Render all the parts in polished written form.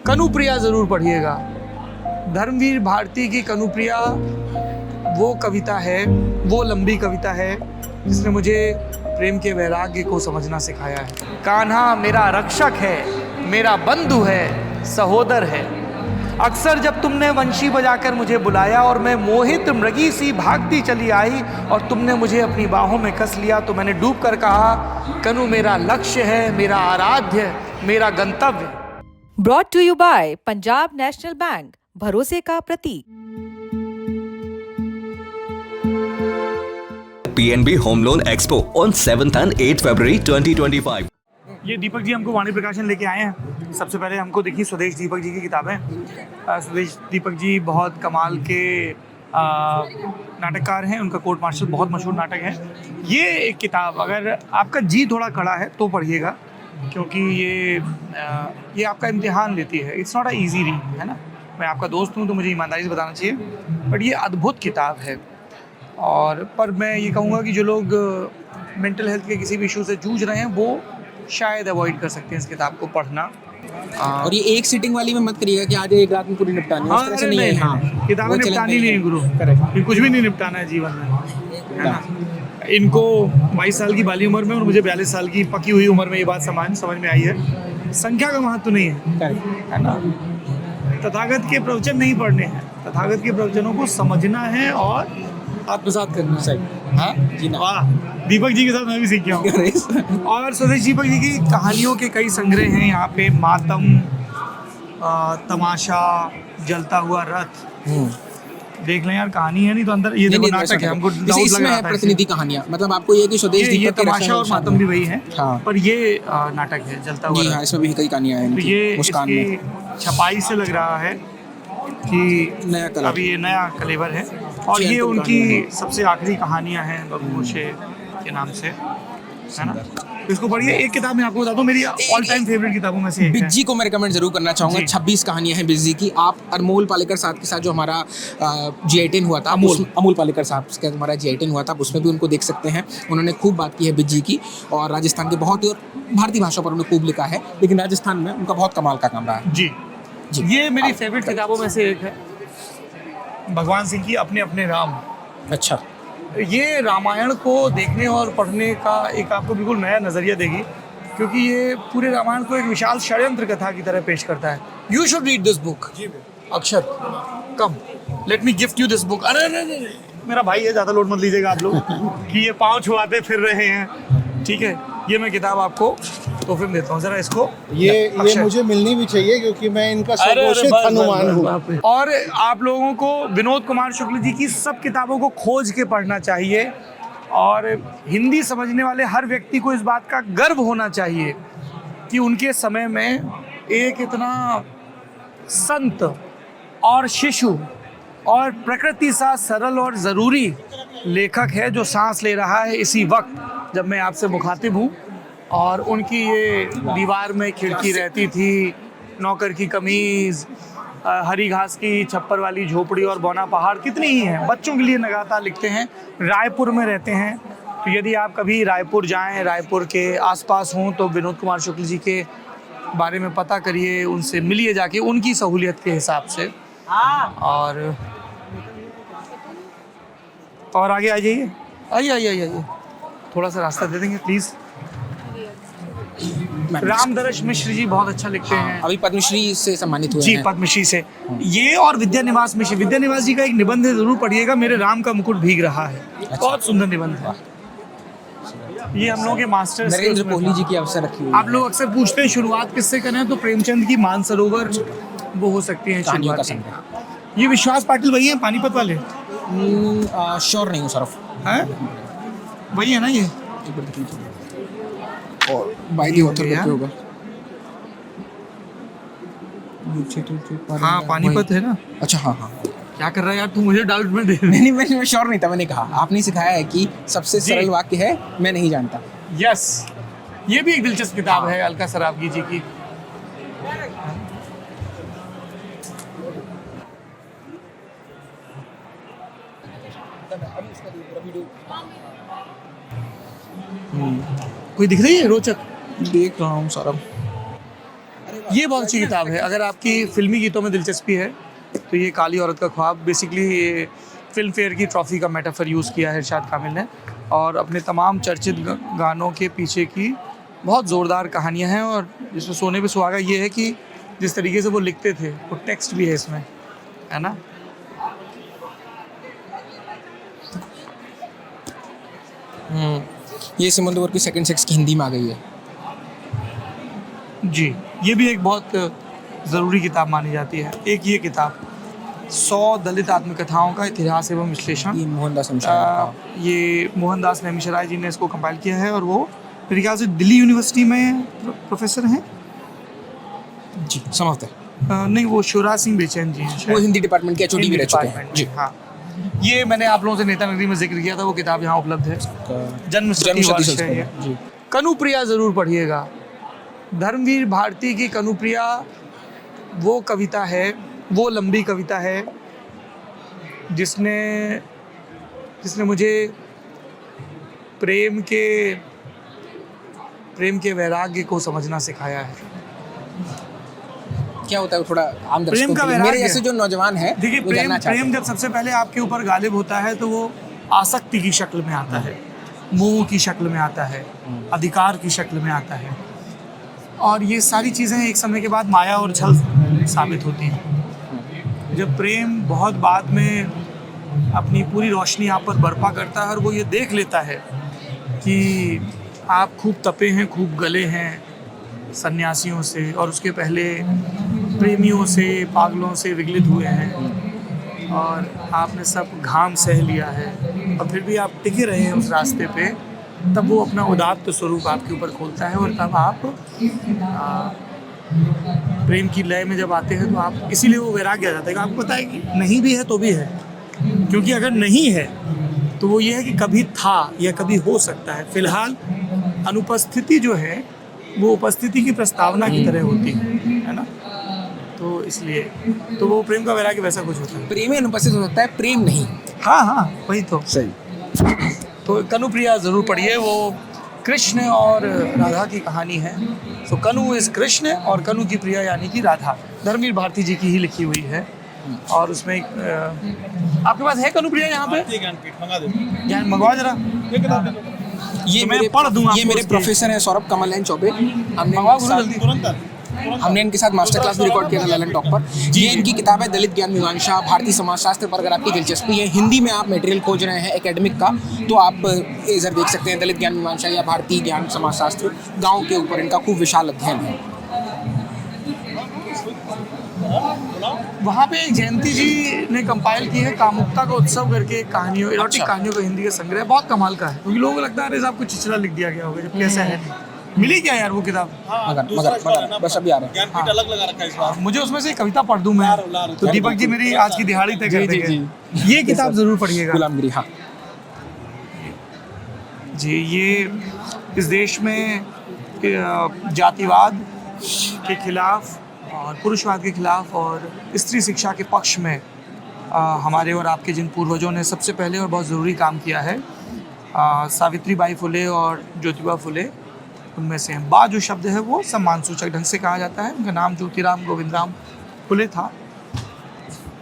कनुप्रिया ज़रूर पढ़िएगा। धर्मवीर भारती की कनुप्रिया वो कविता है, वो लंबी कविता है जिसने मुझे प्रेम के वैराग्य को समझना सिखाया है। कान्हा मेरा रक्षक है, मेरा बंधु है, सहोदर है। अक्सर जब तुमने वंशी बजाकर मुझे बुलाया और मैं मोहित मृगी सी भागती चली आई और तुमने मुझे अपनी बाहों में कस लिया, तो मैंने डूब कर कहा, कनु मेरा लक्ष्य है, मेरा आराध्य, मेरा गंतव्य। Brought to you by Punjab National Bank, भरोसे का प्रतीक। PNB Home Loan Expo on 7th and 8th February 2025. ये दीपक जी हमको वाणी प्रकाशन लेके आए हैं। सबसे पहले हमको देखिए स्वदेश दीपक जी की किताबें। स्वदेश दीपक जी बहुत कमाल के नाटककार हैं। उनका कोर्ट मार्शल बहुत मशहूर नाटक है। ये एक किताब अगर आपका जी थोड़ा कड़ा है तो पढ़िएगा, क्योंकि ये आपका इम्तिहान लेती है। It's not a easy read, है ना। मैं आपका दोस्त हूँ तो मुझे ईमानदारी से बताना चाहिए, बट ये अद्भुत किताब है। और पर मैं ये कहूँगा कि जो लोग मेंटल हेल्थ के किसी भी इशू से जूझ रहे हैं वो शायद अवॉइड कर सकते हैं इस किताब को पढ़ना। और ये एक सीटिंग वाली में मत करिएगा कि आज एक रात में पूरी निपटानी है, उस तरह से नहीं है। हाँ, किताबें निपटानी नहीं है गुरु, करेक्ट। कुछ भी नहीं निपटाना है जीवन में, है ना। इनको 22 साल की बाली उम्र में और मुझे 42 साल की पकी हुई उम्र में ये बात समझ में आई है। संख्या का महत्व नहीं है, है ना। तथागत के प्रवचन नहीं पढ़ने हैं, तथागत के प्रवचनों को समझना है और आत्मसात करना है। हाँ जी, वाह। दीपक जी के साथ मैं भी सीख गया हूँ। और स्वदेश दीपक जी की कहानियों के कई संग्रह हैं यहाँ पे। मातम, तमाशा, जलता हुआ रथ, देख लें यार। कहानी है नहीं तो अंदर ये देखो नाटक है। हमको इसमें है प्रतिनिधि कहानियाँ, मतलब आपको ये कि स्वदेश दीपक ये तमाशा और मातम भी वही है। हाँ। पर ये नाटक है जलता हुआ। जी हाँ, इसमें भी कई कहानियाँ हैं। तो ये मुस्कान इसकी छपाई से लग रहा है कि नया कलर, अभी ये नया कलेवर है। और ये उनकी सबसे आखिरी कहानियां हैं बगोशे के नाम से, है ना। इसको पढ़िए। एक किताब मैं आपको बता दूं, मेरी ऑल टाइम फेवरेट किताबों में से एक है। बिज्जी को मैं रिकमेंड जरूर करना चाहूँगा। 26 कहानियां हैं बिज्जी की। आप अनमोल पालेकर साहब के साथ जो हमारा G18 हुआ था, अमोल पालेकर साहब के साथ हमारा G18 हुआ था, उसमें भी उनको देख सकते हैं। उन्होंने खूब बात की है बिज्जी की, और राजस्थान के बहुत ही और भारतीय भाषा पर उन्होंने खूब लिखा है, लेकिन राजस्थान में उनका बहुत कमाल का काम रहा है। जी, ये मेरी फेवरेट किताबों में से एक है। भगवान सिंह की अपने अपने राम। अच्छा। ये रामायण को देखने और पढ़ने का एक आपको बिल्कुल नया नज़रिया देगी, क्योंकि ये पूरे रामायण को एक विशाल षड्यंत्र कथा की तरह पेश करता है। You should read this book. Akshat, come, let me gift you this book. अरे मेरा भाई है, ज़्यादा लोड मत लीजिएगा आप लोग कि ये पाँव छुआते फिर रहे हैं, ठीक है। ये मैं किताब आपको तोहफे में देता हूँ। जरा इसको ये मुझे मिलनी भी चाहिए, क्योंकि मैं इनका सर्वोच्च हनुमान हूँ। और आप लोगों को विनोद कुमार शुक्ल जी की सब किताबों को खोज के पढ़ना चाहिए। और हिंदी समझने वाले हर व्यक्ति को इस बात का गर्व होना चाहिए कि उनके समय में एक इतना संत और शिशु और प्रकृति सा सरल और ज़रूरी लेखक है जो सांस ले रहा है इसी वक्त जब मैं आपसे मुखातिब हूँ। और उनकी ये दीवार में खिड़की रहती थी, नौकर की कमीज़, हरी घास की छप्पर वाली झोपड़ी और बौना पहाड़, कितनी ही हैं। बच्चों के लिए नगाता लिखते हैं। रायपुर में रहते हैं, तो यदि आप कभी रायपुर जाएं, रायपुर के आसपास हों, तो विनोद कुमार शुक्ल जी के बारे में पता करिए, उनसे मिलिए जाके उनकी सहूलियत के हिसाब से। और आगे आ जाइए, आइए, थोड़ा सा रास्ता दे देंगे प्लीज़। रामदर्श मिश्र जी बहुत अच्छा लिखते हैं। अभी पद्मश्री से सम्मानित हुए जी, हैं। पद्मश्री से। ये और विद्यानिवास मिश्र, विद्यानिवास जी का एक निबंध है, जरूर पढ़िएगा, मेरे राम का मुकुट भीग रहा है। अच्छा। बहुत सुंदर निबंध है। ये हम लोगों के मास्टर्स नरेंद्र कोहली जी की अवसर रखी हुई। आप लोग अक्सर पूछते हैं शुरुआत किससे करें, तो प्रेमचंद की मानसरोवर वो हो सकती है कहानियों का शुरुआत। संग्रह। ये विश्वास पाटिल वही है पानीपत वाले? श्योर नहीं हूँ सरफ, हैं, वही है ना ये? और बाय द ऑथर क्या होगा? हाँ, पानीपत है ना। अच्छा, हाँ। क्या कर रहा है यार तू, मुझे डाउट में दे। नहीं, मैं श्योर नहीं था। मैंने कहा, आपने सिखाया है कि सबसे सरल वाक्य है मैं नहीं जानता। यस, ये भी एक दिलचस्प किताब है अलका सरावगी जी की। कोई दिख रही है रोचक? देख रहा हूँ सौरभ। ये बहुत अच्छी किताब है। अगर आपकी फिल्मी गीतों में दिलचस्पी है तो ये काली औरत का ख्वाब, बेसिकली ये फिल्म फेयर की ट्रॉफी का मेटाफर यूज़ किया है इरशाद कामिल ने, और अपने तमाम चर्चित गानों के पीछे की बहुत ज़ोरदार कहानियाँ हैं। और जिसमें सोने पे सुहागा ये है कि जिस तरीके से वो लिखते थे वो टेक्स्ट भी है इसमें, है ना। ये सिमोन की सेकंड सेक्स की हिंदी में आ गई है। जी, ये भी एक बहुत ज़रूरी किताब मानी जाती है। एक ये किताब 100 दलित आत्मकथाओं का इतिहास एवं विश्लेषण, ये मोहनदास नैमिषारय ये मोहनदास नैमिषारय जी ने इसको कंपाइल किया है, और वो मेरे ख्याल से दिल्ली यूनिवर्सिटी में प्रोफेसर हैं। जी समझते हैं। नहीं, वो शिवराज सिंह बेचैन जी हैं वो शायद। हिंदी डिपार्टमेंट के एचओडी भी रह चुके हैं। डिपार्टमेंट जी में, हाँ। ये मैंने आप लोगों से नेता नगरी में जिक्र किया था, वो किताब यहाँ उपलब्ध है। जन्मशती वर्ष है ये। जी कनुप्रिया ज़रूर पढ़िएगा। धर्मवीर भारती की कनुप्रिया वो कविता है, वो लंबी कविता है जिसने मुझे प्रेम के वैराग्य को समझना सिखाया है। क्या होता है थोड़ा आम प्रेम दर्शकों का के लिए, वैराग्य। मेरे जैसे जो नौजवान है देखिए, वो जानना चाहते प्रेम हैं। जब सबसे पहले आपके ऊपर गालिब होता है तो वो आसक्ति की शक्ल में आता है, मोह की शक्ल में आता है, अधिकार की शक्ल में आता है, और ये सारी चीज़ें एक समय के बाद माया और छल साबित होती हैं। जब प्रेम बहुत बाद में अपनी पूरी रोशनी आप पर बर्पा करता है और वो ये देख लेता है कि आप खूब तपे हैं, खूब गले हैं सन्यासियों से, और उसके पहले प्रेमियों से, पागलों से विगलित हुए हैं, और आपने सब घाम सह लिया है और फिर भी आप टिके रहे हैं उस रास्ते पे, तब वो अपना उदात्त स्वरूप आपके ऊपर खोलता है, और तब आप प्रेम की लय में जब आते हैं तो आप, इसीलिए वो वैराग्य आ जाता है कि आपको पता है कि नहीं भी है तो भी है। क्योंकि अगर नहीं है तो वो ये है कि कभी था या कभी हो सकता है। फिलहाल अनुपस्थिति जो है वो उपस्थिति की प्रस्तावना की तरह होती है ना। तो इसलिए तो वो प्रेम का वैराग्य वैसा कुछ होता है। प्रेम में अनुपस्थित हो सकता है, प्रेम नहीं। हाँ हाँ, वही तो। सही। तो कनुप्रिया ज़रूर पढ़िए, वो कृष्ण और राधा की कहानी है। तो कनु इज़ कृष्ण और कनु की प्रिया यानी कि राधा, धर्मवीर भारती जी की ही लिखी हुई है। और उसमें आपके पास है कनुप्रिया यहाँ पे? ज्ञान मंगवा जरा। ये तो मैं मेरे पढ़ दूंगा ये आपको मेरे उसकी। प्रोफेसर हैं सौरभ कमल चौबे। मंगवा गुरु जल्दी। हमने इनके साथ मास्टर क्लास भी रिकॉर्ड किया था ललन टॉक पर। ये इनकी किताब है दलित ज्ञान मीमांसा भारतीय समाजशास्त्र पर। अगर आपकी दिलचस्पी है, हिंदी में आप मटेरियल खोज रहे हैं एकेडमिक का, तो आप इधर देख सकते हैं दलित ज्ञान मीमांसा या भारतीय ज्ञान समाजशास्त्र। गाँव के ऊपर इनका खूब विशाल अध्ययन है। वहाँ पे एक जयंती जी ने कंपाइल की है कामुकता का उत्सव करके, एक कहानियों, इरोटिक कहानियों का हिंदी का संग्रह, बहुत कमाल का है। क्योंकि लोगों को लगता है अरे साहब कुछ चिचरा लिख दिया गया होगा, जबकि ऐसा है नहीं। मिली क्या यार वो किताब? मगर बस अभी आ रहे हैं। ज्ञानपीठ अलग लगा रखा है इस बार। मुझे उसमें से एक कविता पढ़ दूं मैं, तो दीपक जी मेरी आज की दिहाड़ी तय कर देंगे। ये किताब जरूर पढ़िएगा। गुलामगिरी। हाँ जी, ये इस देश में जातिवाद के खिलाफ और पुरुषवाद के खिलाफ और स्त्री शिक्षा के पक्ष में हमारे और आपके जिन पूर्वजों ने सबसे पहले और बहुत ज़रूरी काम किया है, सावित्रीबाई फुले और ज्योतिबा फुले उनमें से हैं। बा जो शब्द है वो सम्मान सूचक ढंग से कहा जाता है। उनका नाम ज्योतिराम गोविंदराम फुले था,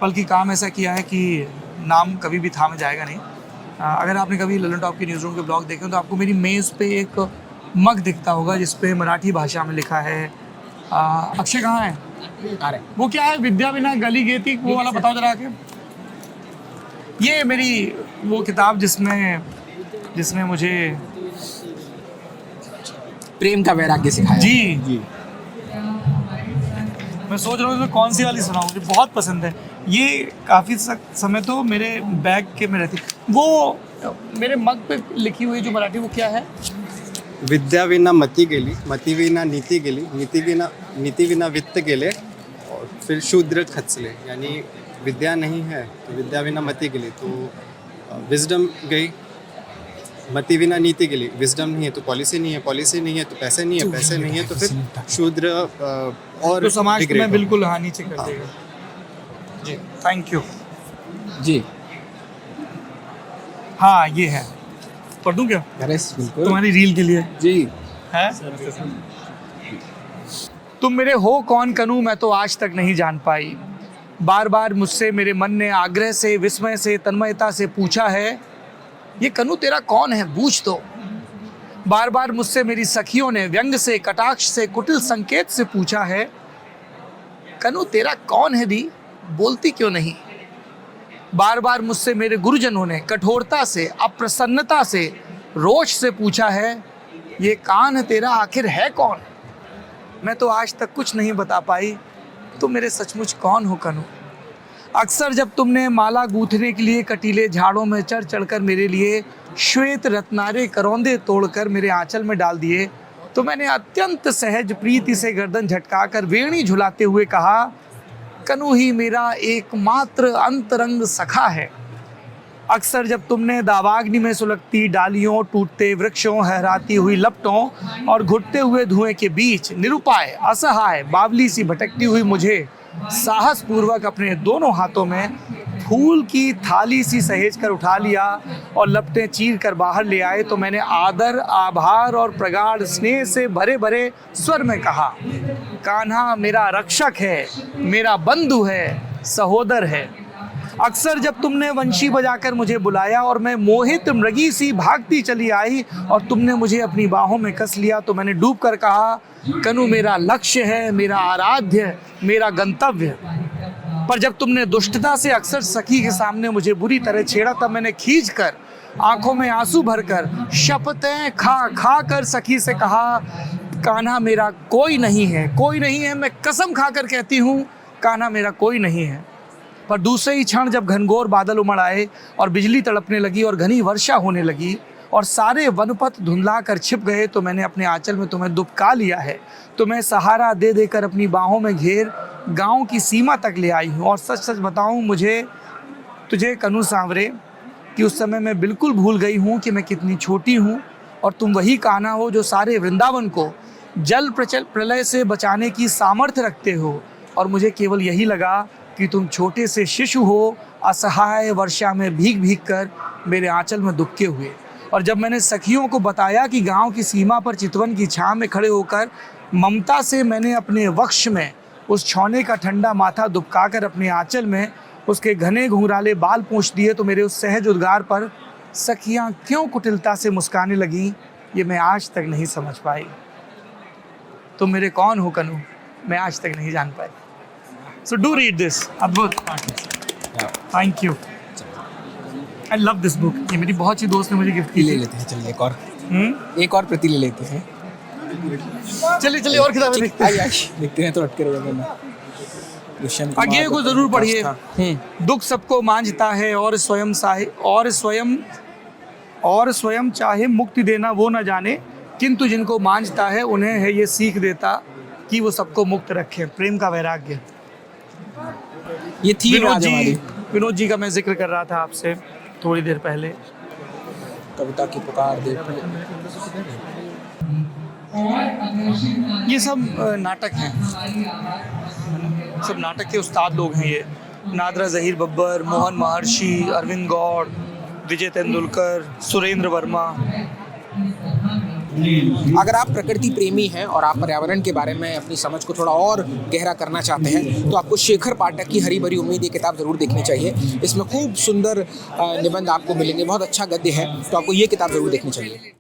बल्कि काम ऐसा किया है कि नाम कभी भी थामे जाएगा नहीं। अगर आपने कभी ललन टॉप के न्यूज़ रूम के ब्लॉग देखे तो आपको मेरी मेज़ पे एक मग दिखता होगा जिस पे मराठी भाषा में लिखा है। अक्षय कहाँ है? आ रहे। वो क्या है, विद्या बिना गली गेती, वो वाला बताओ जरा आके। ये मेरी वो किताब जिसने मुझे प्रेम का वैराग्य सिखाया। जी मैं सोच रहा हूँ इसमें कौन सी वाली सुनाऊँ, मुझे बहुत पसंद है ये। काफ़ी समय तो मेरे बैग के में रहती। वो मेरे मग पे लिखी हुई जो मराठी, वो क्या है? विद्या विना मती गेली, मती विना नीति गेली, नीति विना वित्त गेले, और फिर शूद्र खचले। यानी विद्या नहीं है तो विद्या विना मती गेली, तो विजडम गई। मती बिना नीति के लिए, विजडम नहीं है तो पॉलिसी नहीं है, पॉलिसी नहीं है तो पैसे नहीं है, पैसे नहीं है तो फिर शूद्र और तो समाज बिगड़ेगा। में बिल्कुल हाँ नीचे कर देगा। जी थैंक यू। जी हाँ ये है, पढ़ दूँ क्या? अरे बिल्कुल तुम्हारी रील के लिए जी। है। तुम मेरे हो कौन कनू मैं तो आज तक नहीं जान पाई। बार बार मुझसे मेरे मन ने आग्रह से, विस्मय से, तन्मयता से पूछा है, ये कनू तेरा कौन है, पूछ दो। बार बार मुझसे मेरी सखियों ने व्यंग से, कटाक्ष से, कुटिल संकेत से पूछा है, कनू तेरा कौन है दी, बोलती क्यों नहीं। बार बार मुझसे मेरे गुरुजनों ने कठोरता से, अप्रसन्नता से, रोष से पूछा है, ये कान तेरा आखिर है कौन। मैं तो आज तक कुछ नहीं बता पाई, तुम मेरे सचमुच कौन हो कनू। अक्सर जब तुमने माला गूंथने के लिए कटीले झाड़ों में चढ़ चढ़कर मेरे लिए श्वेत रत्नारे करौंदे तोड़कर मेरे आंचल में डाल दिए, तो मैंने अत्यंत सहज प्रीति से गर्दन झटकाकर वेणी झुलाते हुए कहा, कनू ही मेरा एकमात्र अंतरंग सखा है। अक्सर जब तुमने दावाग्नि में सुलगती डालियों, टूटते वृक्षों, लहराती हुई लपटों और घुटते हुए धुएं के बीच निरुपाय, असहाय, बावली सी भटकती हुई मुझे साहस पूर्वक अपने दोनों हाथों में फूल की थाली सी सहेज कर उठा लिया और लपटें चीर कर बाहर ले आए, तो मैंने आदर, आभार और प्रगाढ़ स्नेह से भरे भरे स्वर में कहा, कान्हा मेरा रक्षक है, मेरा बंधु है, सहोदर है। अक्सर जब तुमने वंशी बजाकर मुझे बुलाया और मैं मोहित मृगी सी भागती चली आई और तुमने मुझे अपनी बाहों में कस लिया, तो मैंने डूब कर कहा, कनू मेरा लक्ष्य है, मेरा आराध्य, मेरा गंतव्य। पर जब तुमने दुष्टता से अक्सर सखी के सामने मुझे बुरी तरह छेड़ा, तब मैंने खींच कर आंखों में आंसू भरकर शपथें खा खा कर सखी से कहा, कान्हा मेरा कोई नहीं है, कोई नहीं है, मैं कसम खाकर कहती हूँ, कान्हा मेरा कोई नहीं है। पर दूसरे ही क्षण जब घनघोर बादल उमड़ आए और बिजली तड़पने लगी और घनी वर्षा होने लगी और सारे वनपथ धुंधला कर छिप गए, तो मैंने अपने आंचल में तुम्हें दुबका लिया है, तुम्हें सहारा दे देकर अपनी बाहों में घेर गांव की सीमा तक ले आई हूँ। और सच सच बताऊँ मुझे तुझे कनू सांवरे कि उस समय मैं बिल्कुल भूल गई हूँ कि मैं कितनी छोटी हूँ और तुम वही कान्हा हो जो सारे वृंदावन को जल प्रलय से बचाने की सामर्थ्य रखते हो। और मुझे केवल यही लगा कि तुम छोटे से शिशु हो, असहाय वर्षा में भीग भीग कर मेरे आंचल में दुबके हुए। और जब मैंने सखियों को बताया कि गांव की सीमा पर चितवन की छांव में खड़े होकर ममता से मैंने अपने वक्ष में उस छौने का ठंडा माथा दुबकाकर अपने आंचल में उसके घने घुंघराले बाल पोंछ दिए, तो मेरे उस सहज उद्गार पर सखियां क्यों कुटिलता से मुस्काने लगीं, ये मैं आज तक नहीं समझ पाई। तुम मेरे कौन हो कनू, मैं आज तक नहीं जान पाई। So do read this. अद्भुत। Thank you. I love this book. ये मेरी बहुत सी दोस्त ने मुझे गिफ्ट की। ले लेते हैं, चलिए एक और प्रति ले लेते हैं। चलिए और किताबें देखते हैं। देखते हैं तो अटके रह जाएगा। आगे को जरूर पढ़िए। दुख सबको मांझता है और स्वयं चाहे मुक्ति देना वो न जाने, किंतु जिनको मांझता है उन्हें है ये सीख देता कि वो सबको मुक्त रखे। प्रेम का वैराग्य। ये थी विनोद जी का मैं जिक्र कर रहा था आपसे थोड़ी देर पहले। कविता की पुकार दे। ये सब नाटक हैं, सब नाटक के उस्ताद लोग हैं। ये नादरा ज़हीर बब्बर, मोहन महर्षि, अरविंद गौड़, विजय तेंदुलकर, सुरेंद्र वर्मा। अगर आप प्रकृति प्रेमी हैं और आप पर्यावरण के बारे में अपनी समझ को थोड़ा और गहरा करना चाहते हैं, तो आपको शेखर पाठक की हरी भरी उम्मीद ये किताब ज़रूर देखनी चाहिए। इसमें खूब सुंदर निबंध आपको मिलेंगे, बहुत अच्छा गद्य है, तो आपको ये किताब ज़रूर देखनी चाहिए।